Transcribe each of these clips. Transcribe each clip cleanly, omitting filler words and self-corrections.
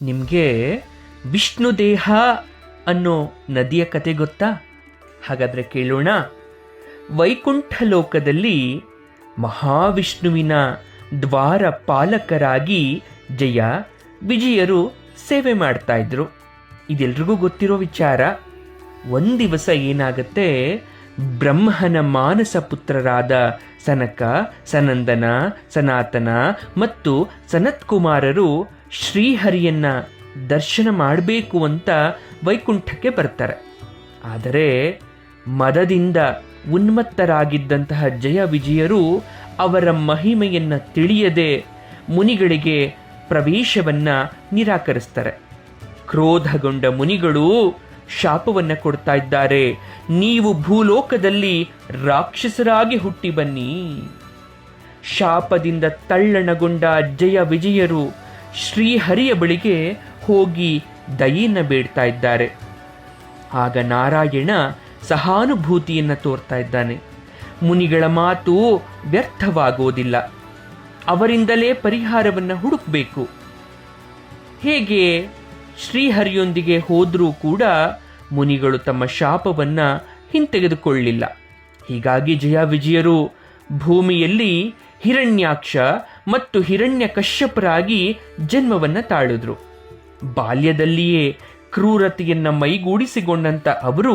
ನಿಮಗೆ ವಿಷ್ಣುದೇಹ ಅನ್ನೋ ನದಿಯ ಕತೆ ಗೊತ್ತಾ? ಹಾಗಾದರೆ ಕೇಳೋಣ. ವೈಕುಂಠ ಲೋಕದಲ್ಲಿ ಮಹಾವಿಷ್ಣುವಿನ ದ್ವಾರ ಪಾಲಕರಾಗಿ ಜಯ ವಿಜಯರು ಸೇವೆ ಮಾಡ್ತಾ ಇದ್ರು. ಇದೆಲ್ರಿಗೂ ಗೊತ್ತಿರೋ ವಿಚಾರ. ಒಂದು ದಿವಸ ಏನಾಗತ್ತೆ, ಬ್ರಹ್ಮನ ಮಾನಸ ಪುತ್ರರಾದ ಸನಕ, ಸನಂದನ, ಸನಾತನ ಮತ್ತು ಸನತ್ಕುಮಾರರು ಶ್ರೀಹರಿಯನ್ನ ದರ್ಶನ ಮಾಡಬೇಕು ಅಂತ ವೈಕುಂಠಕ್ಕೆ ಬರ್ತಾರೆ. ಆದರೆ ಮದದಿಂದ ಉನ್ಮತ್ತರಾಗಿದ್ದಂತಹ ಜಯ ವಿಜಯರು ಅವರ ಮಹಿಮೆಯನ್ನು ತಿಳಿಯದೆ ಮುನಿಗಳಿಗೆ ಪ್ರವೇಶವನ್ನು ನಿರಾಕರಿಸ್ತಾರೆ. ಕ್ರೋಧಗೊಂಡ ಮುನಿಗಳು ಶಾಪವನ್ನು ಕೊಡ್ತಾ ಇದ್ದಾರೆ. ನೀವು ಭೂಲೋಕದಲ್ಲಿ ರಾಕ್ಷಸರಾಗಿ ಹುಟ್ಟಿ ಬನ್ನಿ. ಶಾಪದಿಂದ ತಳ್ಳಣಗೊಂಡ ಜಯ ವಿಜಯರು ಶ್ರೀಹರಿಯ ಬಳಿಗೆ ಹೋಗಿ ದಯೆಯನ್ನು ಬೇಡ್ತಾ ಇದ್ದಾರೆ. ಆಗ ನಾರಾಯಣ ಸಹಾನುಭೂತಿಯನ್ನು ತೋರ್ತಾ ಇದ್ದಾನೆ. ಮುನಿಗಳ ಮಾತು ವ್ಯರ್ಥವಾಗೋದಿಲ್ಲ, ಅವರಿಂದಲೇ ಪರಿಹಾರವನ್ನು ಹುಡುಕಬೇಕು. ಹೇಗೆ? ಶ್ರೀಹರಿಯೊಂದಿಗೆ ಹೋದರೂ ಕೂಡ ಮುನಿಗಳು ತಮ್ಮ ಶಾಪವನ್ನು ಹಿಂತೆಗೆದುಕೊಳ್ಳಿಲ್ಲ. ಹೀಗಾಗಿ ಜಯ ವಿಜಯರು ಭೂಮಿಯಲ್ಲಿ ಹಿರಣ್ಯಾಕ್ಷ ಮತ್ತು ಹಿರಣ್ಯ ಕಶ್ಯಪರಾಗಿ ಜನ್ಮವನ್ನು ತಾಳಿದ್ರು. ಬಾಲ್ಯದಲ್ಲಿಯೇ ಕ್ರೂರತೆಯನ್ನು ಮೈಗೂಡಿಸಿಕೊಂಡಂಥ ಅವರು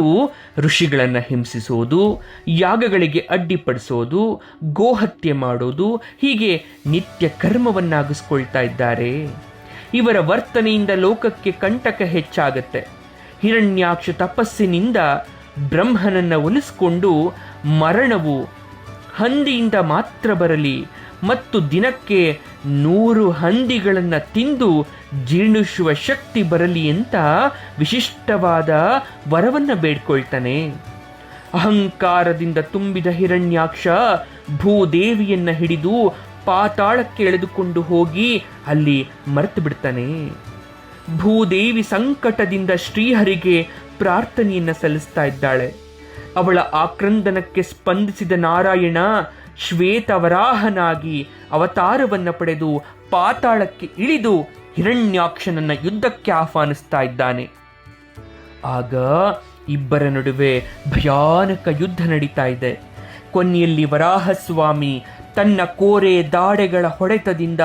ಋಷಿಗಳನ್ನು ಹಿಂಸಿಸೋದು, ಯಾಗಗಳಿಗೆ ಅಡ್ಡಿಪಡಿಸೋದು, ಗೋಹತ್ಯೆ ಮಾಡೋದು, ಹೀಗೆ ನಿತ್ಯ ಕರ್ಮವನ್ನಾಗಿಸ್ಕೊಳ್ತಾ ಇದ್ದಾರೆ. ಇವರ ವರ್ತನೆಯಿಂದ ಲೋಕಕ್ಕೆ ಕಂಟಕ ಹೆಚ್ಚಾಗತ್ತೆ. ಹಿರಣ್ಯಾಕ್ಷ ತಪಸ್ಸಿನಿಂದ ಬ್ರಹ್ಮನನ್ನು ಒಲಿಸಿಕೊಂಡು ಮರಣವು ಹಂದಿಯಿಂದ ಮಾತ್ರ ಬರಲಿ ಮತ್ತು ದಿನಕ್ಕೆ 100 ಹಂದಿಗಳನ್ನು ತಿಂದು ಜೀರ್ಣಿಸುವ ಶಕ್ತಿ ಬರಲಿ ಅಂತ ವಿಶಿಷ್ಟವಾದ ವರವನ್ನು ಬೇಡ್ಕೊಳ್ತಾನೆ. ಅಹಂಕಾರದಿಂದ ತುಂಬಿದ ಹಿರಣ್ಯಾಕ್ಷ ಭೂದೇವಿಯನ್ನು ಹಿಡಿದು ಪಾತಾಳಕ್ಕೆ ಎಳೆದುಕೊಂಡು ಹೋಗಿ ಅಲ್ಲಿ ಮರೆತು ಬಿಡ್ತಾನೆ. ಭೂದೇವಿ ಸಂಕಟದಿಂದ ಶ್ರೀಹರಿಗೆ ಪ್ರಾರ್ಥನೆಯನ್ನು ಸಲ್ಲಿಸ್ತಾ ಇದ್ದಾಳೆ. ಅವಳ ಆಕ್ರಂದನಕ್ಕೆ ಸ್ಪಂದಿಸಿದ ನಾರಾಯಣ ಶ್ವೇತವರಾಹನಾಗಿ ಅವತಾರವನ್ನು ಪಡೆದು ಪಾತಾಳಕ್ಕೆ ಇಳಿದು ಹಿರಣ್ಯಾಕ್ಷನನ್ನ ಯುದ್ಧಕ್ಕೆ ಆಹ್ವಾನಿಸ್ತಾ ಇದ್ದಾನೆ. ಆಗ ಇಬ್ಬರ ನಡುವೆ ಭಯಾನಕ ಯುದ್ಧ ನಡೀತಾ ಇದೆ. ಕೊನೆಯಲ್ಲಿ ವರಾಹಸ್ವಾಮಿ ತನ್ನ ಕೋರೆ ದಾಡೆಗಳ ಹೊಡೆತದಿಂದ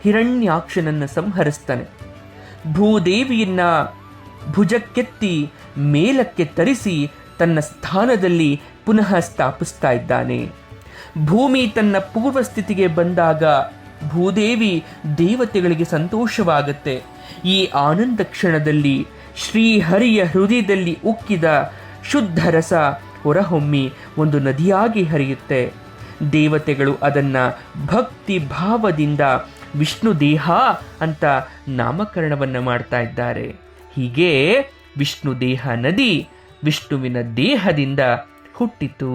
ಹಿರಣ್ಯಾಕ್ಷನನ್ನು ಸಂಹರಿಸ್ತಾನೆ. ಭೂದೇವಿಯನ್ನ ಭುಜಕ್ಕೆತ್ತಿ ಮೇಲಕ್ಕೆ ತರಿಸಿ ತನ್ನ ಸ್ಥಾನದಲ್ಲಿ ಪುನಃ ಸ್ಥಾಪಿಸ್ತಾ ಇದ್ದಾನೆ. ಭೂಮಿ ತನ್ನ ಪೂರ್ವ ಸ್ಥಿತಿಗೆ ಬಂದಾಗ ಭೂದೇವಿ ದೇವತೆಗಳಿಗೆ ಸಂತೋಷವಾಗುತ್ತೆ. ಈ ಆನಂದ ಕ್ಷಣದಲ್ಲಿ ಶ್ರೀಹರಿಯ ಹೃದಯದಲ್ಲಿ ಉಕ್ಕಿದ ಶುದ್ಧ ರಸ ಹೊರಹೊಮ್ಮಿ ಒಂದು ನದಿಯಾಗಿ ಹರಿಯುತ್ತೆ. ದೇವತೆಗಳು ಅದನ್ನು ಭಕ್ತಿ ಭಾವದಿಂದ ವಿಷ್ಣು ದೇಹ ಅಂತ ನಾಮಕರಣವನ್ನು ಮಾಡ್ತಾ ಇದ್ದಾರೆ. ಹೀಗೆ ವಿಷ್ಣು ದೇಹ ನದಿ ವಿಷ್ಣುವಿನ ದೇಹದಿಂದ ಹುಟ್ಟಿತು.